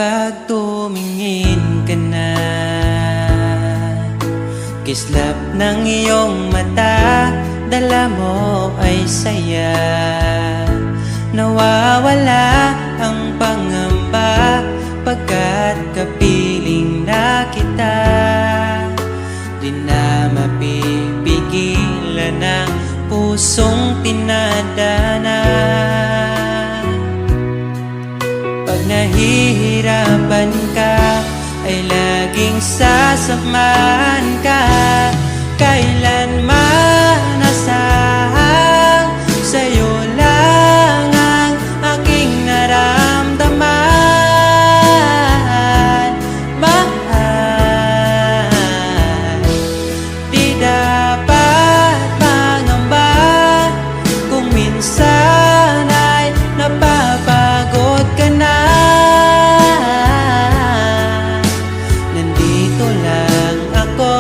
Kapag tumingin ka na, kislap ng iyong mata, dala mo ay saya. Nawawala ang pangamba pagkat kapiling na kita. Di na mapipigilan ang pusong tinadana. Pag nahihirapan ka, ay laging sasakman ka. Kailanman asahang sa'yo lang ang aking naramdaman. Mahal, di dapat mangamba kung minsan ay napapagod ka na. Nandito lang ako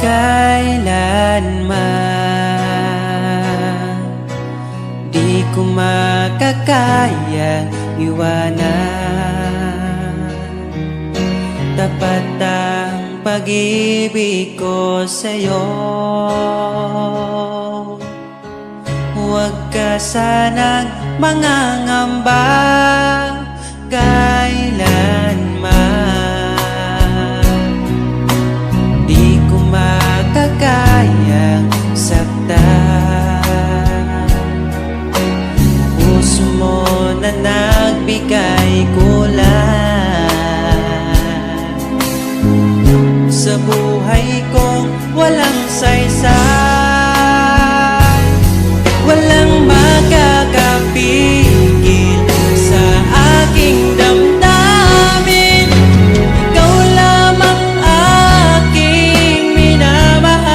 kailanman di ko makakaya iwanan. Tapat ang pag-ibig ko sa'yo, huwag ka sanang mangangamba kailanman. Di ko makakayang saktan. Puso mo na nagbigay kulay sa buhay kong walang saysay. Walang makakapigil sa aking damdamin. Ikaw lamang aking minamahal.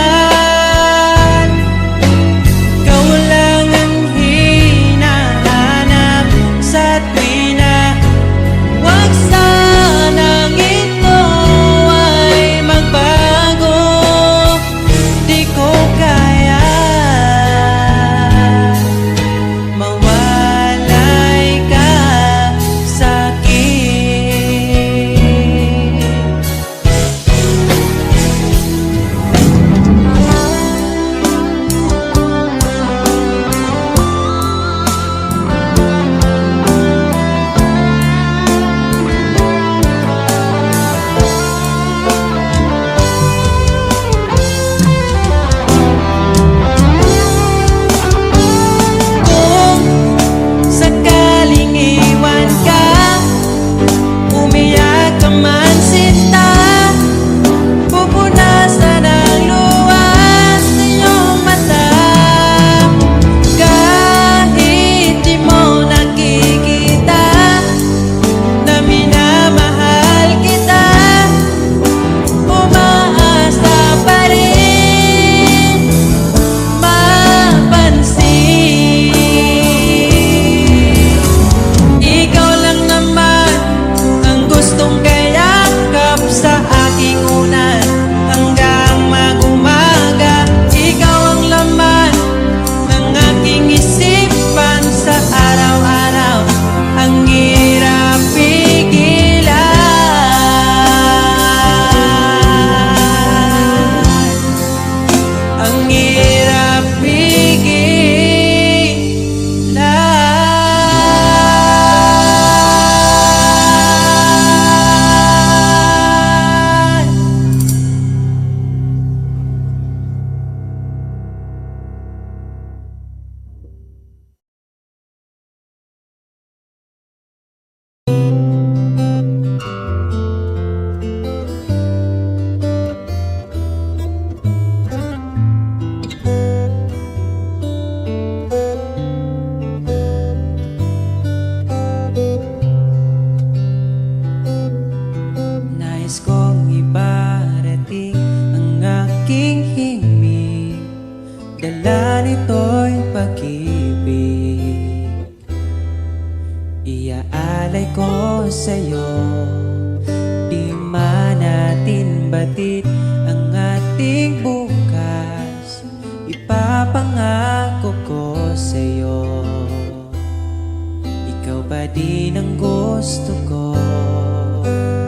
Ikaw lang ang hinahanap sa tuwina. Huwag sanang ito ay magbago. Di ko kaya mawalay ka sa'kin. Kung sakaling iwan ka, umiyak ka man sinta, pupunasan ang luha sa iyong mata. Kahit di mo nakikita na minamahal kita, umaasa pa rin mapansin. Ikaw lang naman ang gustong kayakap sa aking unan hanggang mag-umaga. Ikaw ang laman ng aking isipan sa araw-araw. Ang hirap pigilan, ang hirap pigilan. Nais kong ibarating ang aking himig, dala nito'y pag-ibig. Iaalay ko sa'yo, di man natin batid ang ating bukas. Ipapangako ko sa'yo, ikaw pa din ang gusto ko.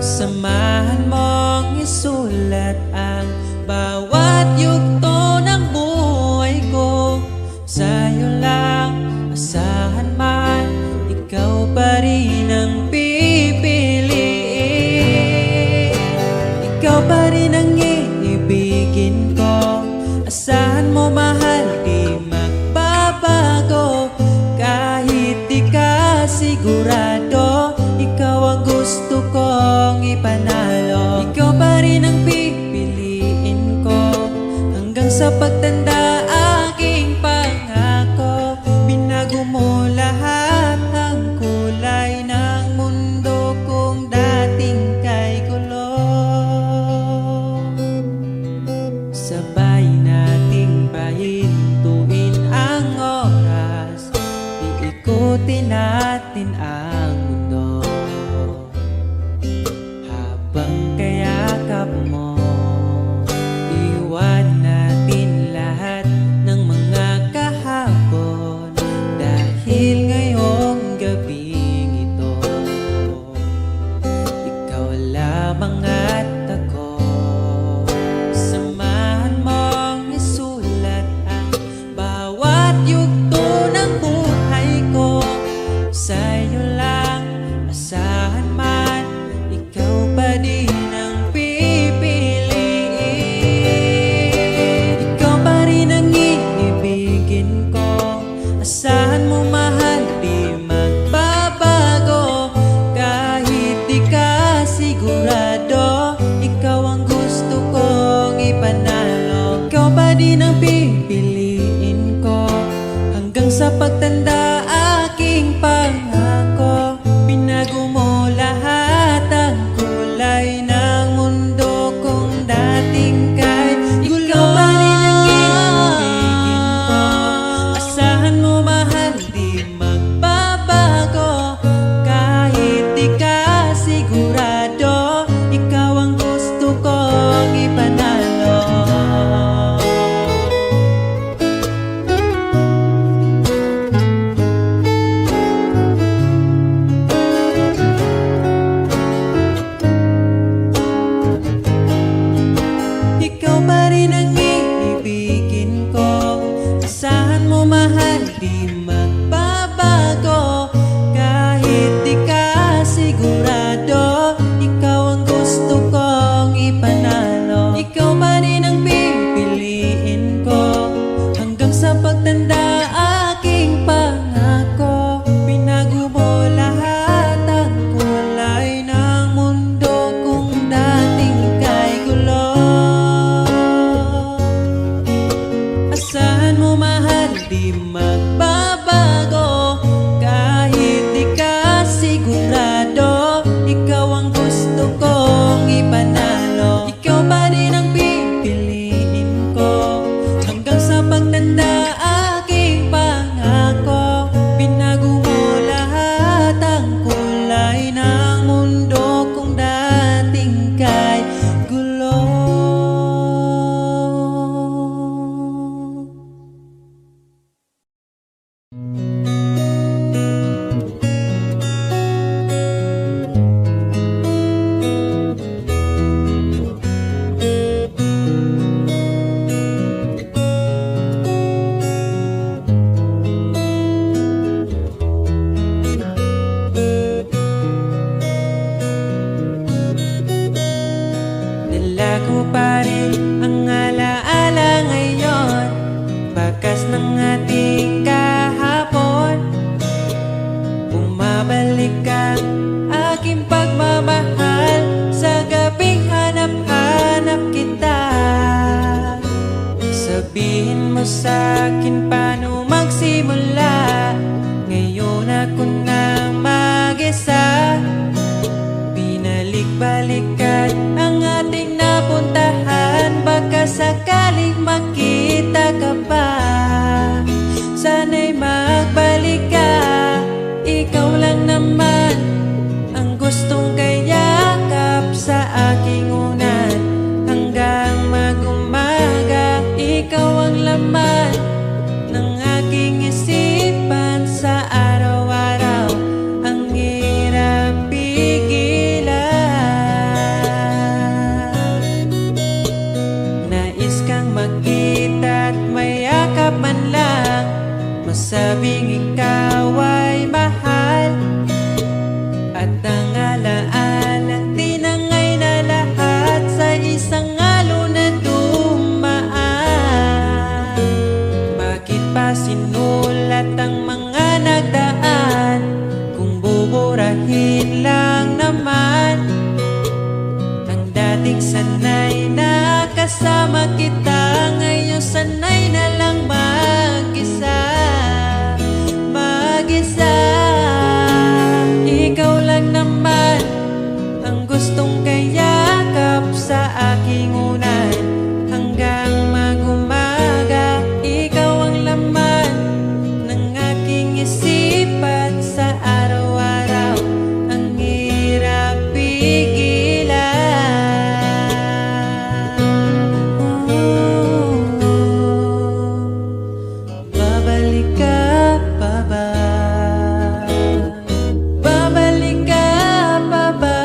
Samahan mong isulat ang bawat yugto ng buhay ko. Sa'yo lang asahan man, ikaw pa rin ang pipiliin. Ikaw pa rin ang iibigin ko. Asahan mo mahal, di magbabago. Kahit di ka sigurado, ikaw ang gusto kong ipanalo. Ikaw pa rin ang pipiliin ko hanggang sa pagtanda. Aking pangako, binago mo lahat ang kulay ng mundo kong dating kay gulo. Sabay nating pahintuin ang oras, iikutin natin ang mundo. Habang kayakap mo, iwan ikaw pa din ang pipiliin ko. Hanggang sa pagtanda aking pangako, binago mo lahat ang kulay ng mundo kong dating kahit gulo. Ikaw pa rin ang iibigin ko. Asahan mo mahal, di magbabago. Kahit di ka sigurado, ikaw ang gusto kong ipanalo. Ikaw pa rin ang iibigin ko. Asahan mo mahal, di magbabago. Kahit di ka sigurado, ikaw ang gusto kong ipanalo. Ikaw pa rin ang pipiliin ko. Hanggang sa pagtanda aking pangako, binago mo lahat ang kulay ng mundo kung dating kay gulo. Asahan mo mahal, di magbabago. Kahit di ka sigurado, ikaw ang gusto kong ipanalo. Ikaw pa rin ang pipiliin ko. Hanggang sa pagtanda aking pangako, binago mo lahat ang kulay ng mundo kung dating kay gulo. Dala ko pa rin ang alaala ngayon, bakas ng ating kahapon. Bumabalik ang aking pagmamahal sa gabing hanap-hanap kita. Sabihin mo sa'kin paano magsimula. Ngayon ako na mag-isa. Binalik-balikan ang ating napuntahan, baka sakaling makita ka pa. Sana'y magbalik ka. Ikaw lang naman ang gustong kayakap sa aking unan. Hanggang mag-umaga, ikaw ang laman ng aking isipan sa araw-araw. Ang hirap pigilan. Nais kang makita at mayakap man lang, masabing ikaw ay mahal. At ang alaalang tinangay na lahat sa isang alon na dumaan. Bakit pa sinulat ang mga nagdaan kung buburahin lang naman ang dating sanay na kasama kita? Ngayon sanay na lang mag-isa, mag-isa. Ikaw lang naman ang gustong kayakap sa aking unan. Hanggang mag-umaga, ikaw ang laman ng aking isipan sa araw-araw. Ang hirap pigilan. Babalik ka pa ba? Babalik ka pa ba?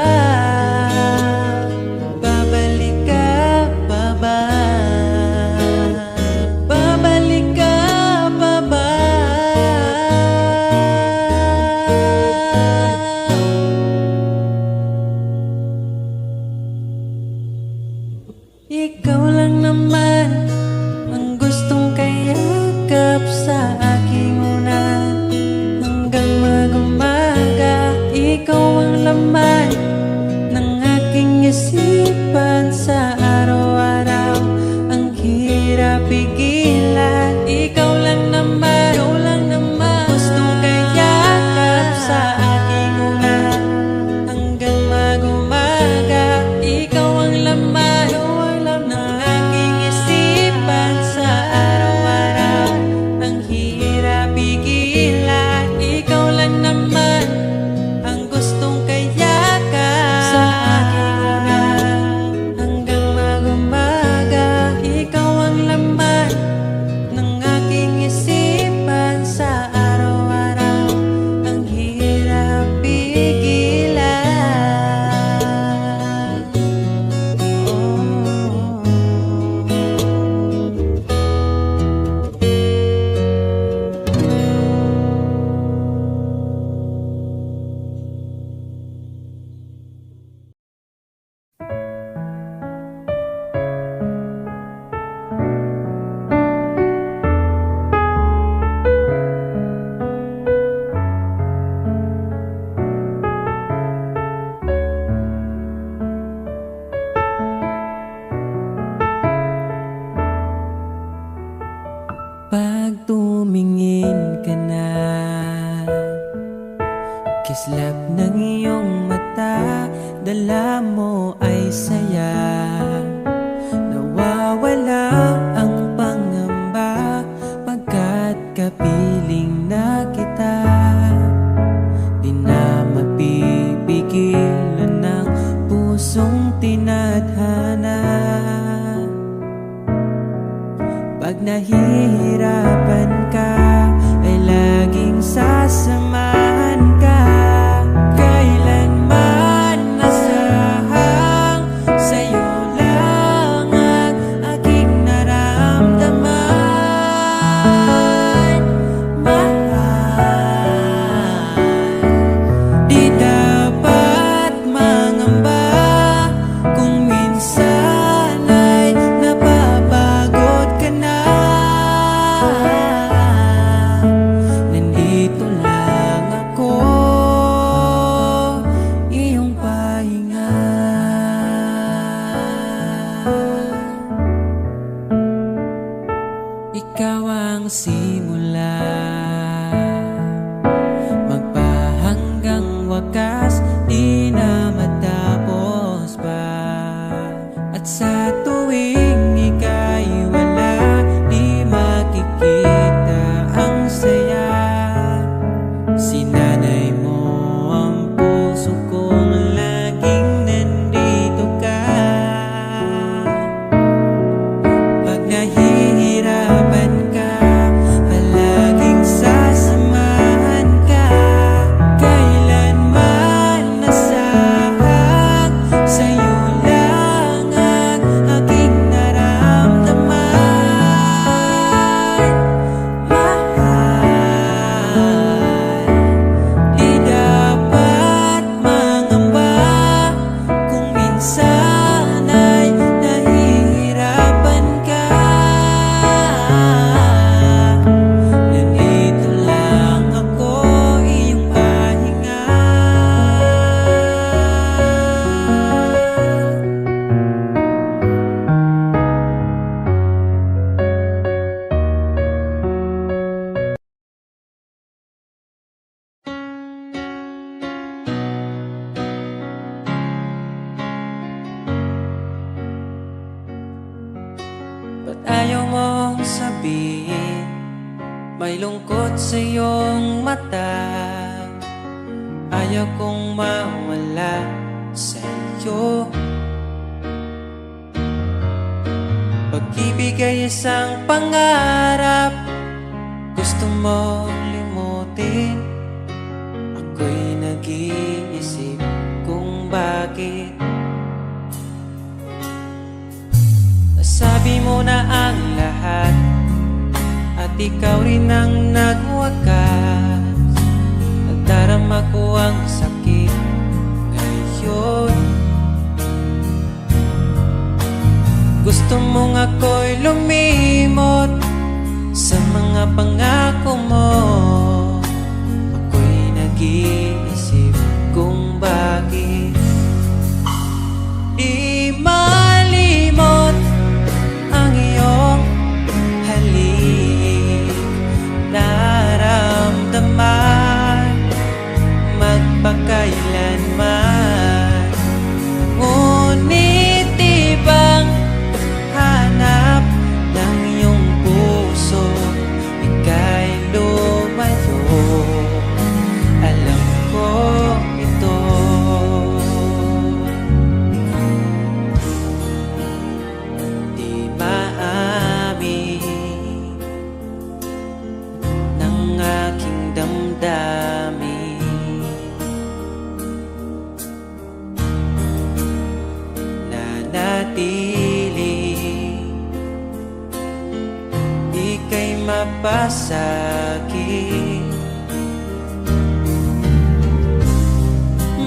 Babalik ka pa ba? Babalik ka pa ba? Ikaw lang naman ang gustong kayakap sa aking unan. Hanggang mag-umaga, ikaw ang laman ng aking isipan sa araw-araw. Ang hirap pigilan. Ikaw lang naman, gustong kayakap sa aking ulan hanggang mag-umaga. Ikaw ang laman ng aking isipan sa araw-araw. Ang hirap pigilan. Ikaw lang naman ang gustong kayakap sa aking ulan hanggang mag-umaga. Ikaw ang laman ng aking isipan sa araw-araw. Ang hirap pigilan. Pag tumingin ka na, kislap ng iyong mata, dala mo ay saya. Nawawala ang pangamba pagkat kapiling na kita. Di na mapipigilan ng pusong tinadhana. Pag nahihirapan ka, ay laging sasamahan ka. Kailanman nasahang sa'yo lang ang aking naramdaman. Mahal, di dapat mangamba kung minsan ay napapagod ka na. Nandito lang ako, iyong pahinga. Ikaw ang simula, magpahanggang wakas, di na matapos pa. At sa tuwing ika'y wala, di makikita ang saya. Sinanay mo ang puso kong laging nandito ka. Pag nahihirapan ka, palaging sasamahan ka. Kailanman nasahang sa'yo lang ang aking naramdaman. Mahal, di dapat mangamba kung minsan ay nahihirapan ka. Nandito lang ako, iyong pahinga. Ba't ayaw mong sabihin may lungkot sa iyong mata? Ayaw kong mawala sa iyo. Pag-ibig ay isang pangarap, gusto mo limutin. Ako'y nag-iisip kung bakit. Nasabi mo na ang lahat at ikaw rin ang nagwakas. Nadarama ko ang sakit ngayon. Gusto mong ako'y lumimot sa mga pangako mo. Ako'y nag-iisip kung bakit di malimot ang iyong mapasakit.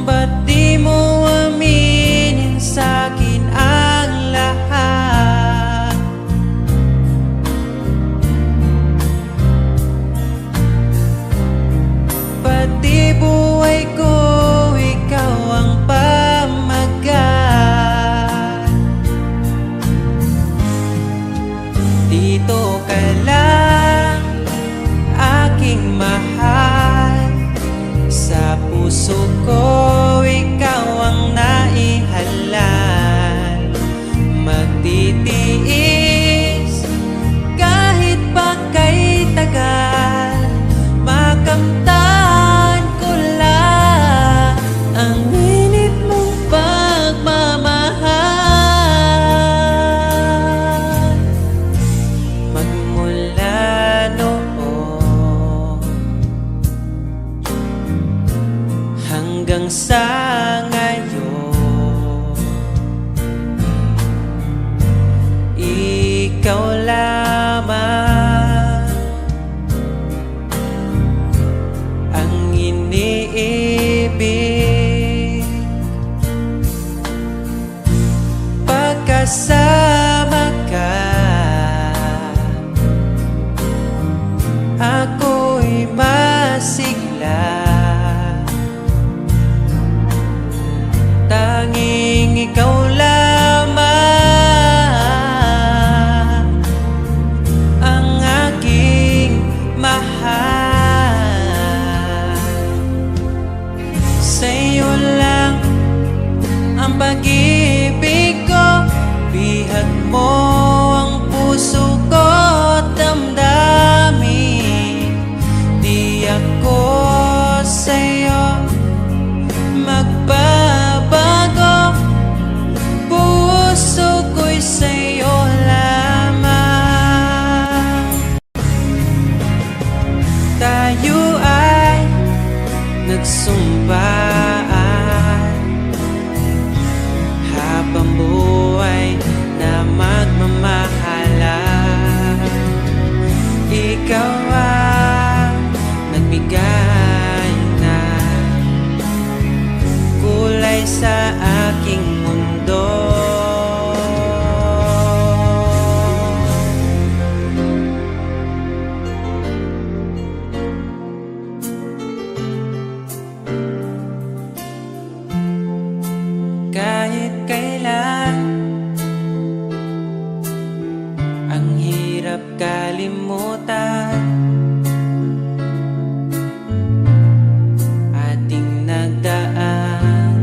Ba't di mo aminin sa'kin ang lahat? Pati buhay ko, ikaw ang pamagat. Dito ka lang, aking mahal. Sa puso ko, ikaw ang naihalal. Magtitiis kahit pa kay tagal. Makamtan ko lang ang init mong pagmamahal. Magmula noon hanggang sa ngayon, ikaw lamang ang iniibig. Pagkasama ka, ako'y masigla. Tanging ikaw lamang ang aking mahal. Sa'yo lang ang pag-ibig ko, bihag mo ang puso ko at damdamin. Di ako sa'yo magbabago, puso ko'y sa'yo lamang. Tayo ay nagsumpaan habang buhay na magmamahalan. Ikaw ang nagbigay na kulay sa aking mundo. Kahit kailan, ang hirap kalimutan. Ating nagdaan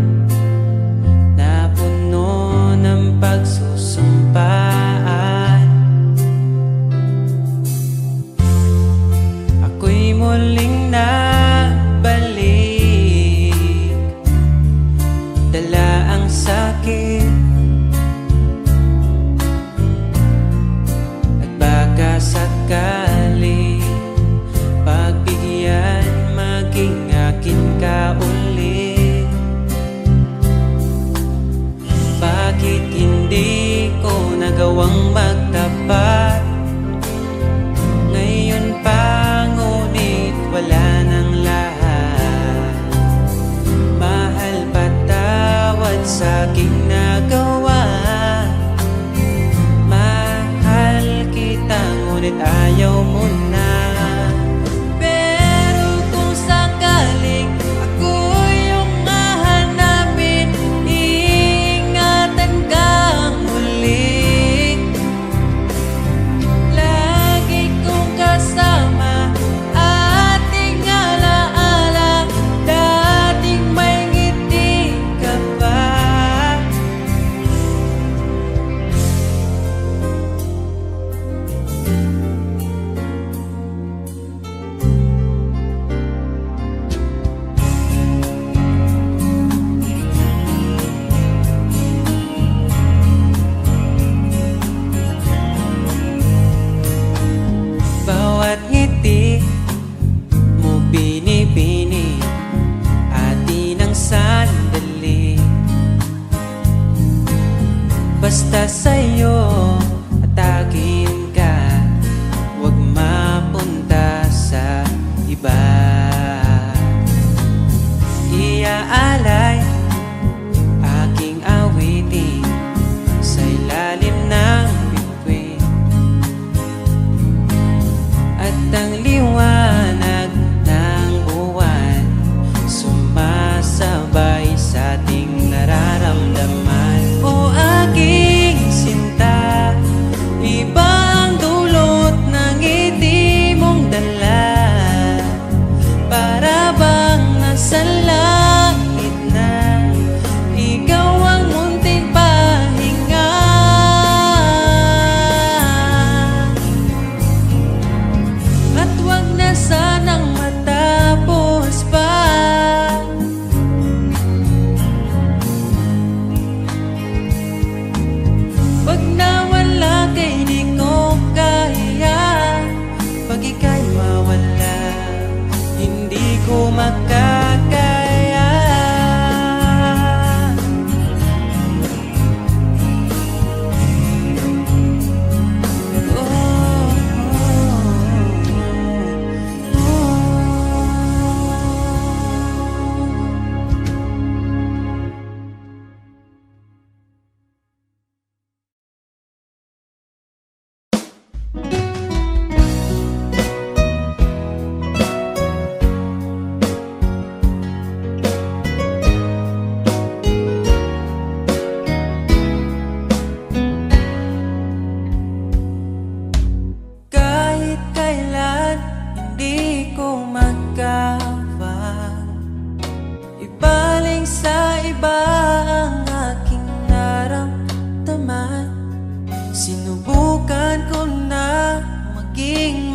na puno ng pagsusumpaan. Ako'y muling nabalik, dala ang sakit at baka sakali pagbigyan maging akin ka ulit. Bakit hindi ko nagawang magtapat ngayon pa, ngunit wala nang lahat. Mahal, patawad sa'king nagawa. Mahal kita, ngunit ayaw mo na. Pero kung sakaling ako yung hahanapin, iingatan kang muli. Lagi kong kasama, ating alaala, dating may ngiti ka pa.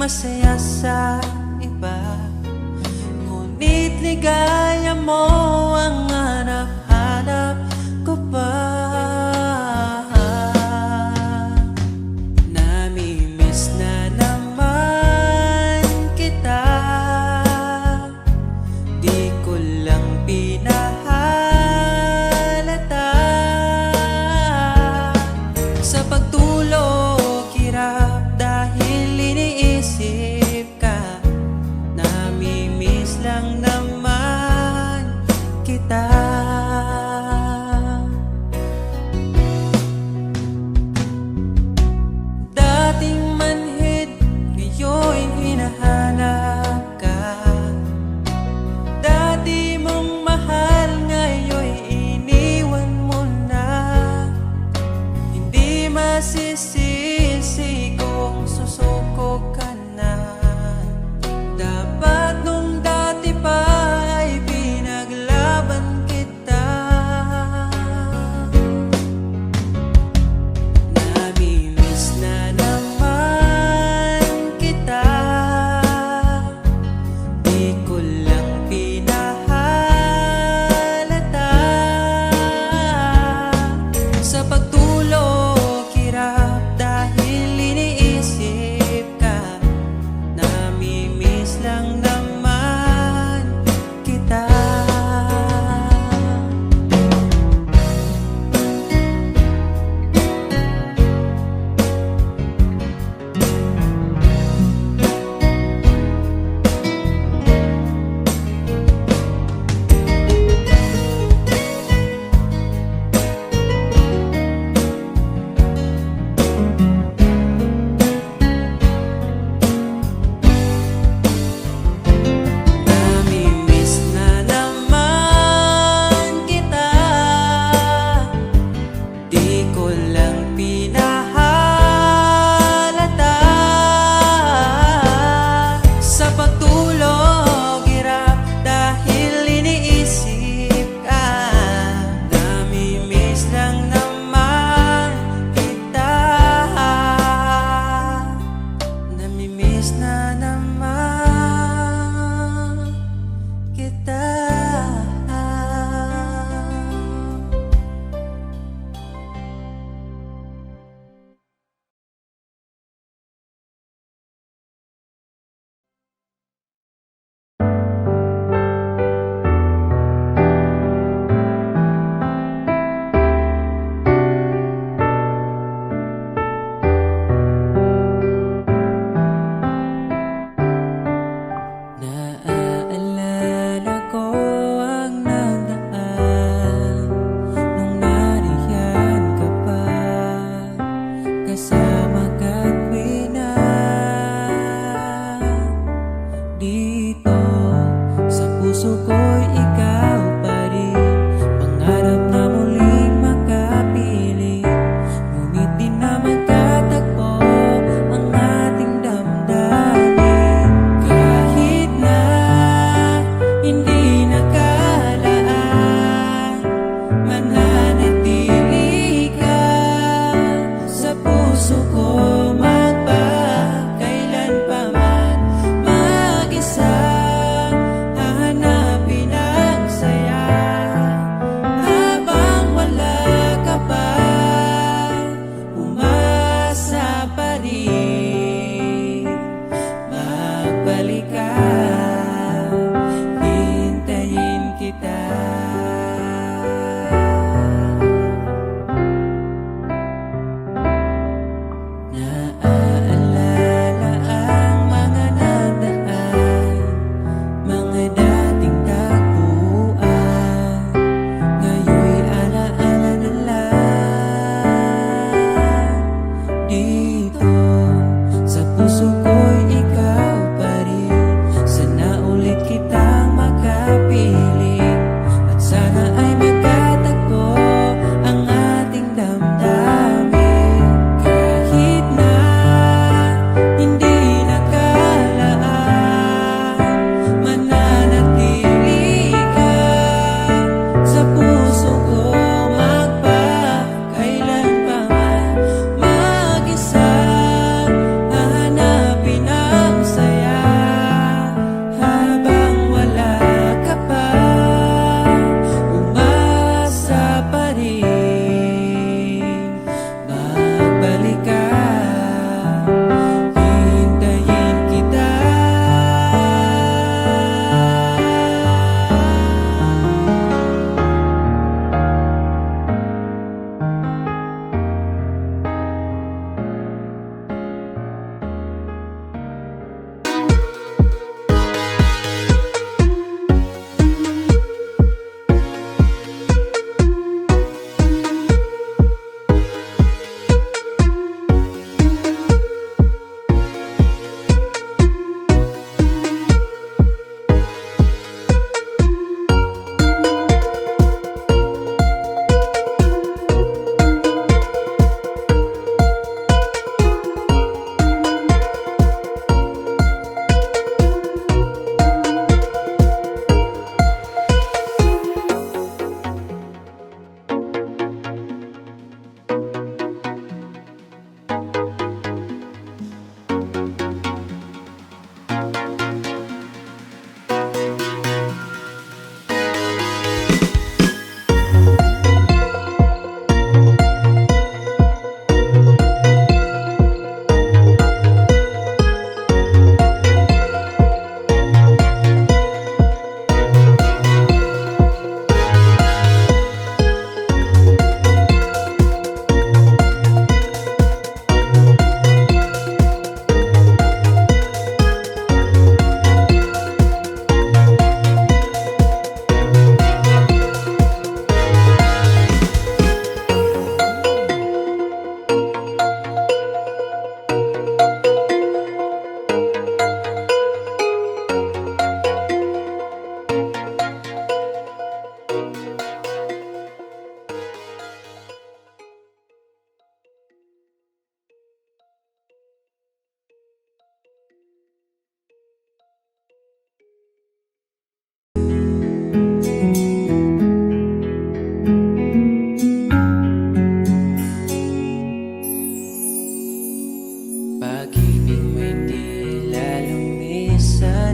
masaya sa iba, ngunit ligaya mo ang hanap-hanap ko pa. Namimiss na naman kita, di ko lang pinahalata. Sa pagtulog hirap dahil iniisip ka, namimiss lang naman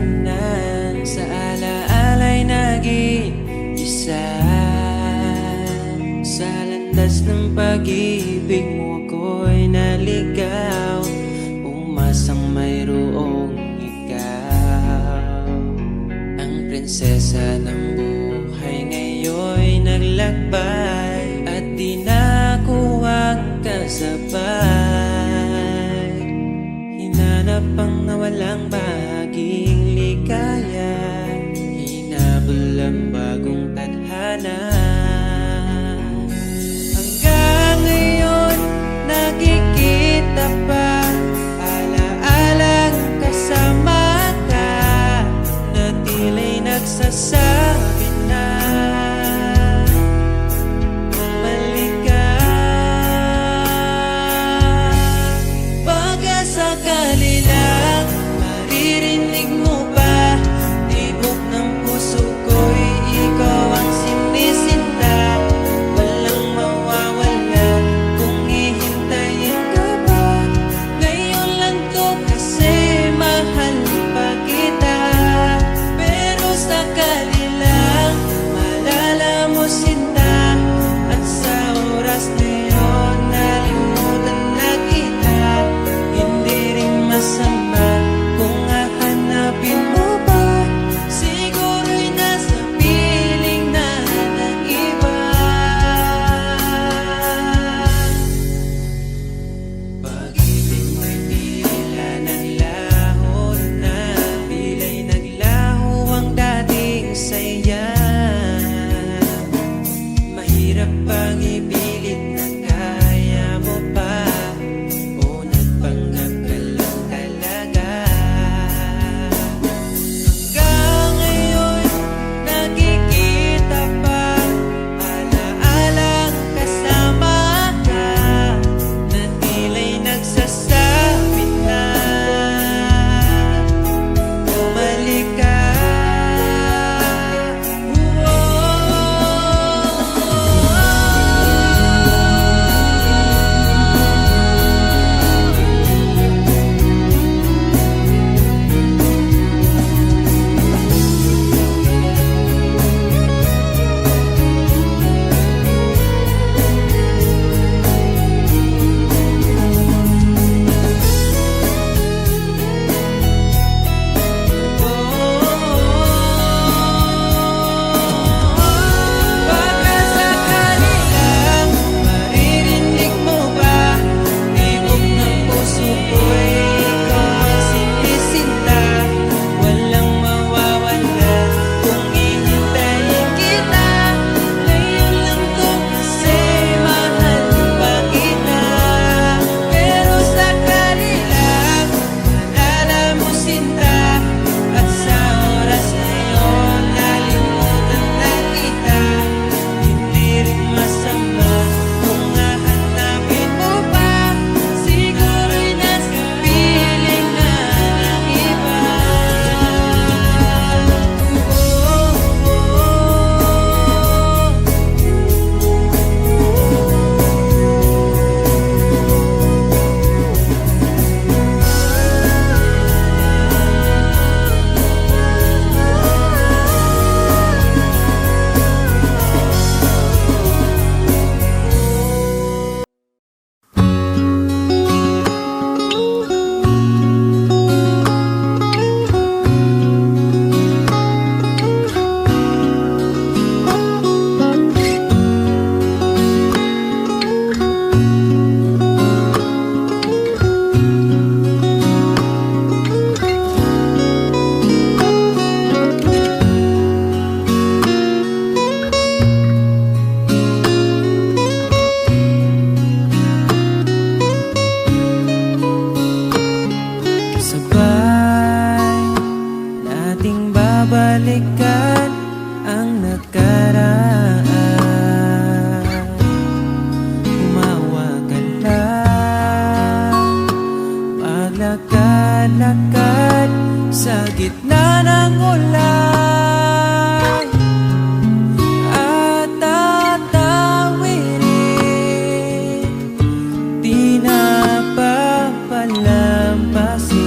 tahanan, sa alaala'y nag-iisa. Sa landas ng pag-ibig mo ako'y naligaw, umasang mayroong ikaw. Ang prinsesa ng buhay ngayon'y naglakbay, at di na ako kasabay. Hinanap ang nawalang bahaging ligaya, hinabol ang bagong tadhana. Hanggang ngayon nakikita pa, alaalang kasama ka, na tila'y nagsasabi na bumalik ka. Baka sakali lang maririnig mo ba, tibok ng puso ko'y ikaw ang sinisinta. Walang mawawala kung hihintayin ka ba. Ngayon lang to kasi mahal pa kita. Pero sakali lang malala mo sinta, at sa oras na yun nalimutan na kita. Hindi rin masama kung hahanapin mo ba, siguro'y nasa piling na ng iba. Pag-ibig mo'y tila naglaho na, tila'y naglaho ang dating saya. Mahirap pang ipilit na kaya mo pa, o nagpanggap ka lang talaga. Hanggang ngayon nakikita pa, alaalang kasama ka, na tila'y nagsasabi na bumalik ka. Baka sakali lang maririnig mo ba, tibok ng puso ko'y ikaw ang sinisinta. Walang mawawala kung hihintayin kita. Ngayon lang to kasi mahal pa kita. Pero sakali lang malala mo sinta, at sa oras na yun nalimutan na kita. Hindi rin masama kung hahanapin mo pa, siguro'y nasa piling na ng iba. Sabay nating babalikan ang nakaraan. Umawa ka lang, maglakad-lakad sa gitna ng ulan, at tatawirin, di na papalampasin.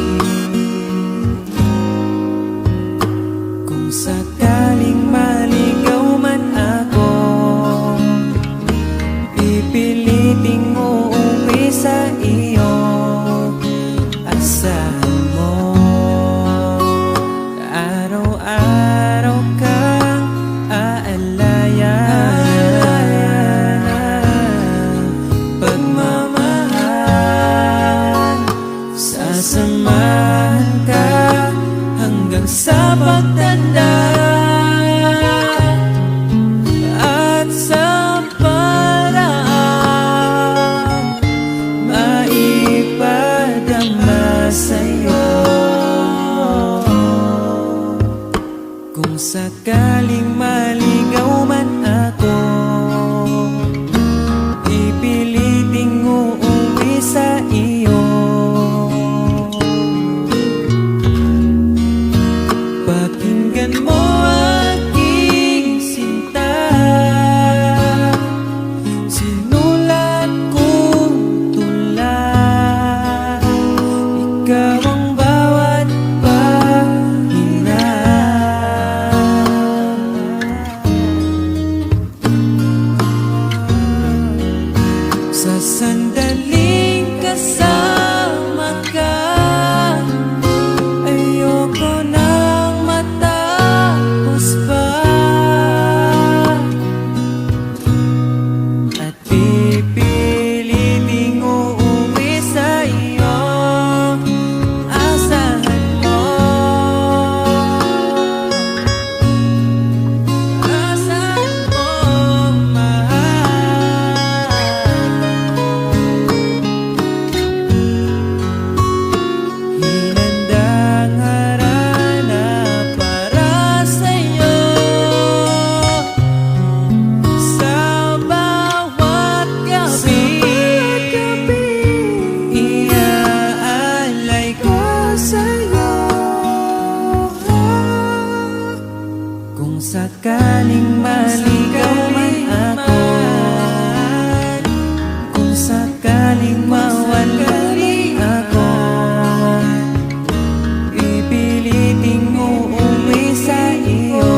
samahan ka hanggang sa pagtanda at sa paraan maipadama sa'yo. Kung sakaling maligaw man ako, pipiliting uuwi sa iyo. Pakinggan mo aking sinta, sinulat kong tula. Ikaw ang bawat pahina. Sa sandaling kasama ka, ayoko nang matapos pa. At pipiliting uuwi sa iyo, asahan mo. Asahan mo, mahal. Hinandang harana para sa'yo sa bawat gabi. Iaalay ko sa'yo. Kung sakaling maligaw man ako, kung sakaling mawalay ako, pipiliting uuwi sa iyo.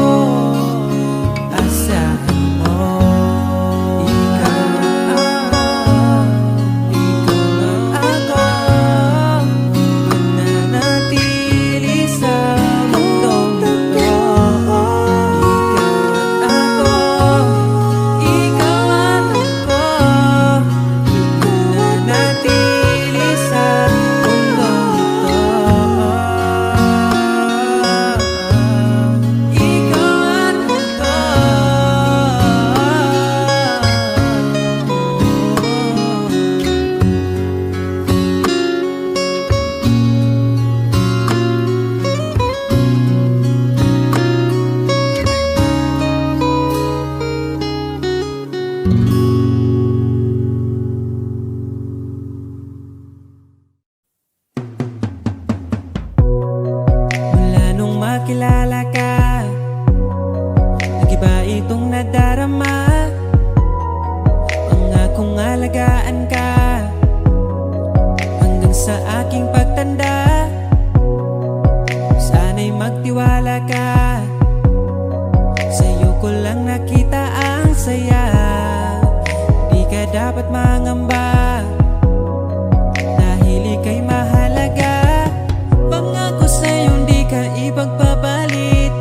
Asahan mo, ikaw ako, mananatili sa mundong ito. Ikaw at ako, mananatili sa mundong ito. Ikaw at ako. Mula nung makilala ka, nag-iba itong nadarama. Pangakong alagaan ka hanggang sa aking pagtanda. Sana'y magtiwala ka, sa'yo ko lang nakita ang saya. Di ka dapat mangamba, dahil ika'y mahalaga. Pangako sa'yo di ka ipagpapalit.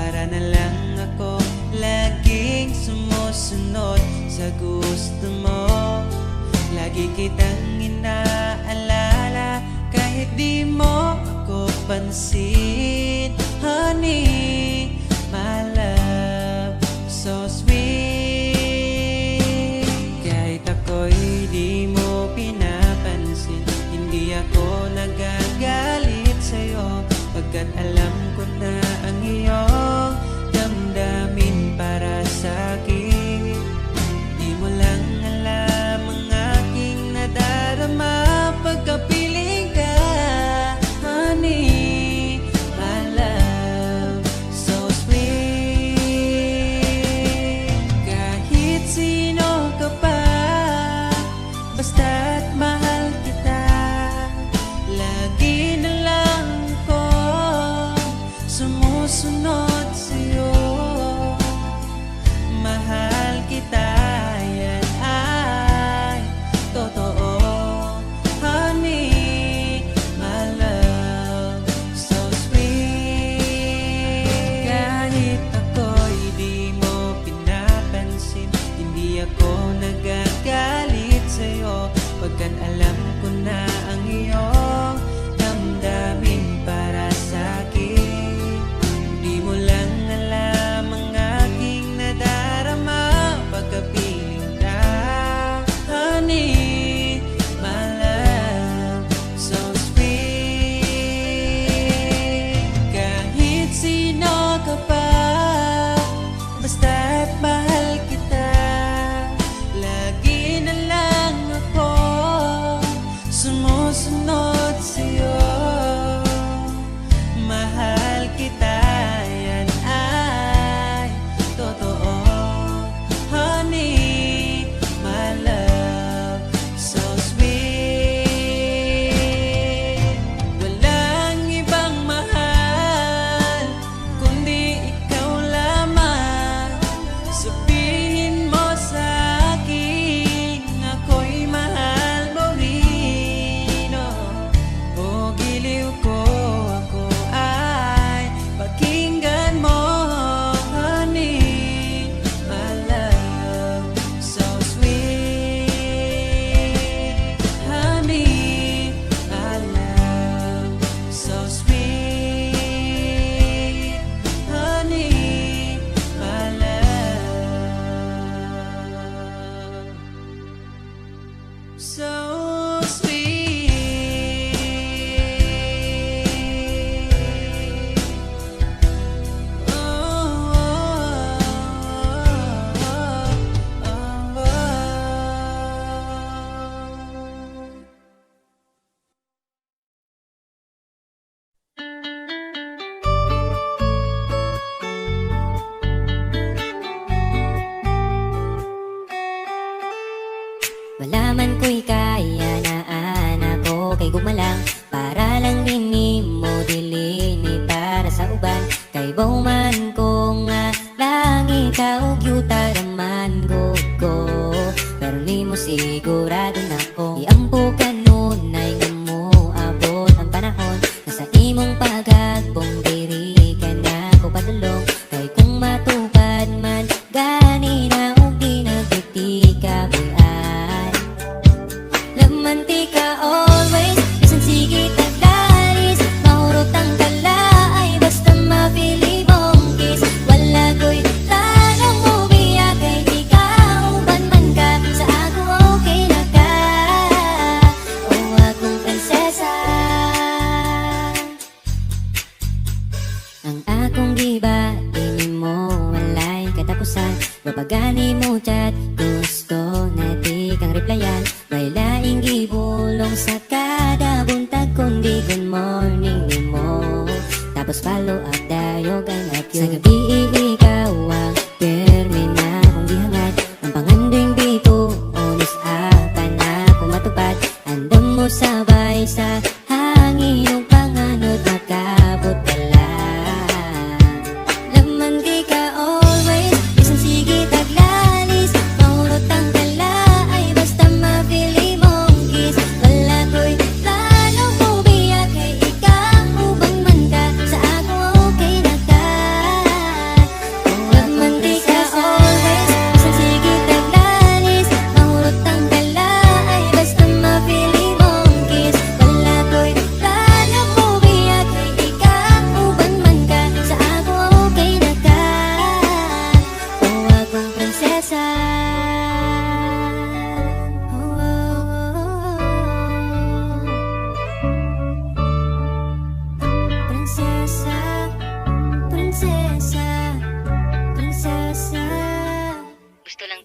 para na lang ako laging sumusunod sa gusto mo. Lagi kitang inaalala kahit di mo ako pansin. Honey, my love, so sweet. Kahit ako'y di mo pinapansin, hindi ako nagagalit sa'yo, pagkat alam ko na ang iyong damdamin para sa'kin. Di mo lang alam ang aking nadarama pagkapiling ka. Honey, my love, so sweet. Kahit sino ka pa, basta't mahal kita, lagi na lang ko sumusunod sa'yo. Mahal kita, yan ay totoo. Honey, my love, so sweet. Kahit ako'y di mo pinapansin, hindi ako nagagalit sa'yo, pagkat alam ko na ang iyong damdamin para sa'kin. Di mo lang alam ang aking nadarama pagkapiling ka. Honey, my love, so sweet. Kahit sino ka pa, basta't mahal kita, lagi na lang ako sumusunod sa'yo. Mahal kita, yan ay totoo. Honey, my love, so sweet. Walang ibang mahal kundi ikaw lamang. Sabihin mo sa'kin ako'y mahal mo rin, oh. O giliw ko, ako ay pakinggan mo. Honey, my love, so sweet. Honey, my love, so sweet. Honey, my love, so sweet. Oh, oh, oh, oh. Wala man ko'y kaya na anak ko kay gumalang, para lang din ni mo dili ni para sa uban. Kay bauman ko nga lang ikaw yuta raman ko, pero ni mo sigurado na ko iampo kanunay nga mo abot ang panahon na sa imong pagagbong diri ka na ko padulong. Kay kung matupad man gani na og di nagduti ka buyan, lamantika always, bisan sige tagdalis, mahurot ang kalaay, basta mapili mong kiss. Wala ko'y tanong mo biya, kay di ka uban man ka, sa ako okay na ka, o akong prinsesa. Ang akong giba, di mo walay katapusan, mapagani mo chat, gusto na di kang replyan. May laing gibulong sa kada buntag, kundi good morning ni mo, tapos follow up dayog ang love you. Sa gabi ikaw ang permi na kong gihangad, ang pangandoing di ko onis apa na kung matupad. Andam mo sabay sa hangin yung panganod, makabot ka lang. Laman di ka always, bisan sige taglalis, mahurot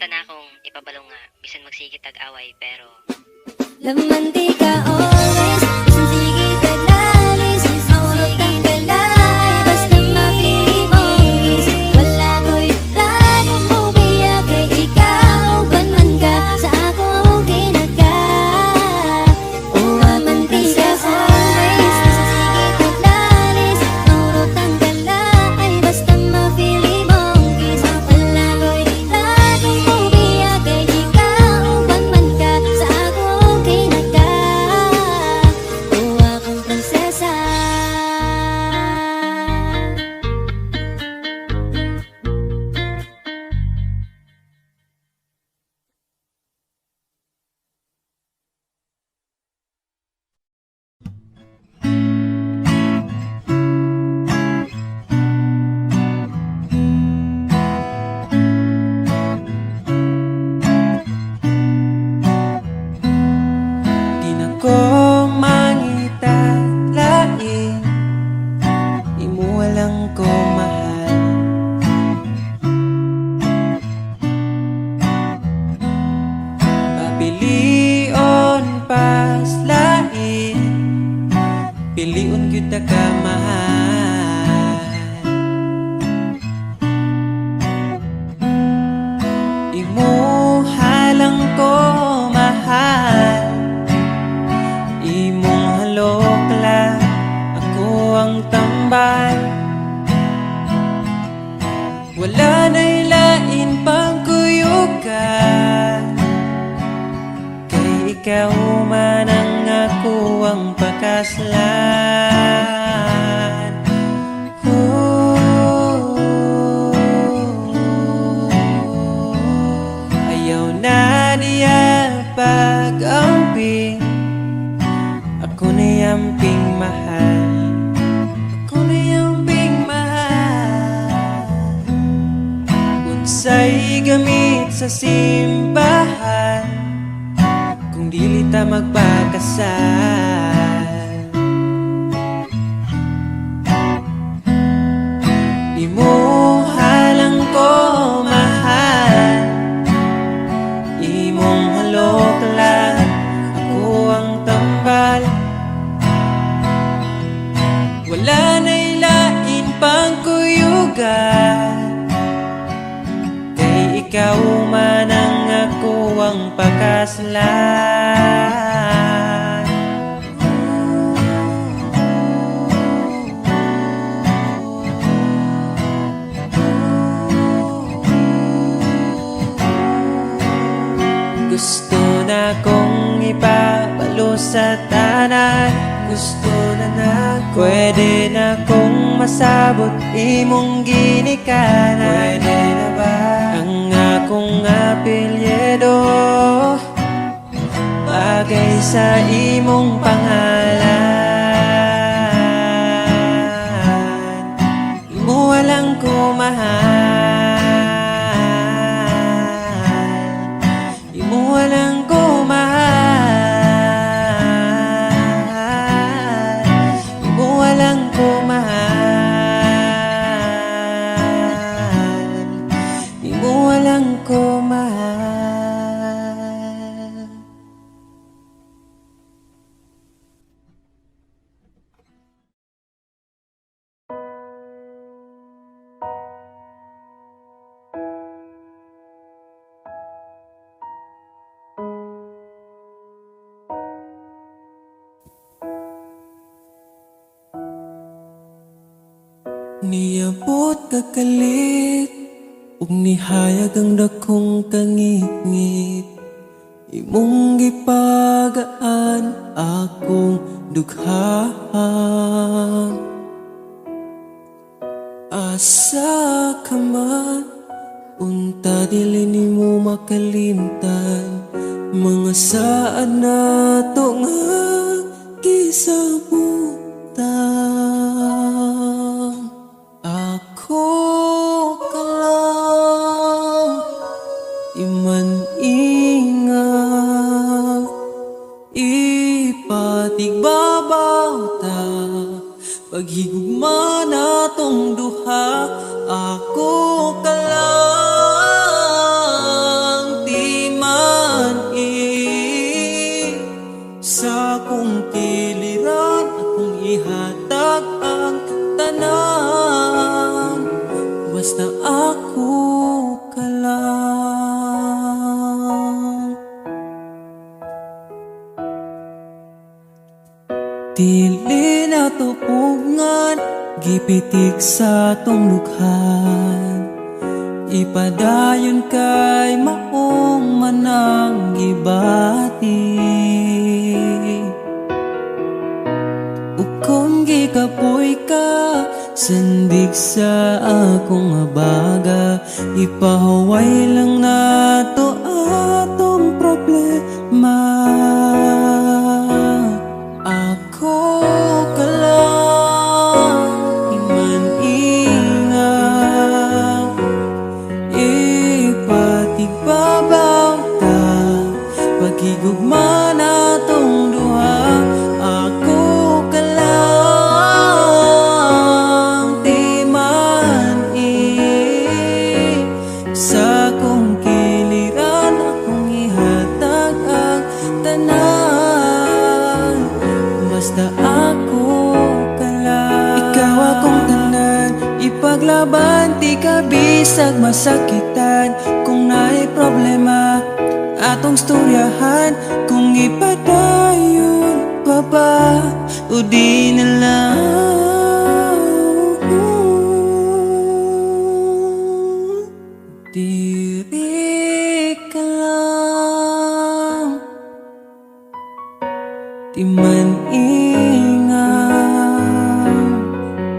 Kanta na akong ipabalong nga, bisan magsigit tag-away, pero Laman di ka always, isang sige taglalis, maurot ang galay, basta mapili mong kiss. Wala ko'y planong umiyak, kay ikaw banman ka, sa ako kinaka. Laman di ka always, isang sige taglalis, maurot ang galay, basta mapili mong kiss. Wala ko'y planong umiyak, kay ikaw banman ka, sa ako kinaka. Akong prinsesa. Di na ko mangita lain, di mo walang ko mahal. Papilion pas lain, piliun kita ka mahal. Imuhalang ko mahal, imong halok lang, ako ang tambal. Wala na'y lain pang kuyugan, kay ikaw man ang ako ang pakaslan. Ayaw na niya pag-amping, ako na yamping mahal, ako na yamping mahal. Unsay gamit sa simbahan, kung dili ta magpakasal. Imuhalang ko mahal, imong halok lang, ako ang tambal. Wala na'y lain pang kuyugan, kay ikaw man ang ako ang pakaslan. Gusto na kong ipabalo sa tanan, gusto na pwede na kong masabot imong ginikanan. Pwede na ba ang akong apelyido bagay sa imong pangalan? Imo walang ko mahal, imo walang ko mahal, imo walang ko mahal, imo walang ko mahal. Niabot kakalit, ug nihayag ang dakong kangit-ngit. Imong gipagaan akong dugha. Asa ka man, unta dili nimo makalimtan. Mga saan na to nga gisabutan. Ako ka lang, iman-ingat, ipatigbabaw ta, paghigugma na tong duha. Ako ka lang, basta ako ka lang. Dili na tupungan, gipitik sa tong lukhan. Ipadayon kay maong manang gibati. Kung gikapoy ka, sandig sa akong abaga. Ipahaway lang nato atong problema. Ako ka lang, iman ingaw. Ipatigbabaw ta, pagigugma natong duha. Ako ka lang, di man sa kong kiliran. Akong ihatag ang tanan, basta ako ka lang. Ikaw akong tanan, ipaglaban, di ka bisag masakitan. Kung naay problema, atong storyahan. Kung ipadayon pa ba o di na lang. Diri ka lang, di man ingaw.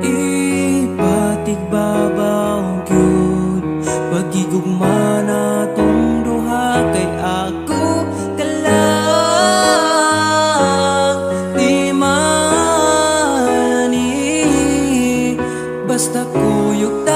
Ipatigbabaw gyud, pagigugma natong duha. Kay ako ka lang, di man basta kuyog ta.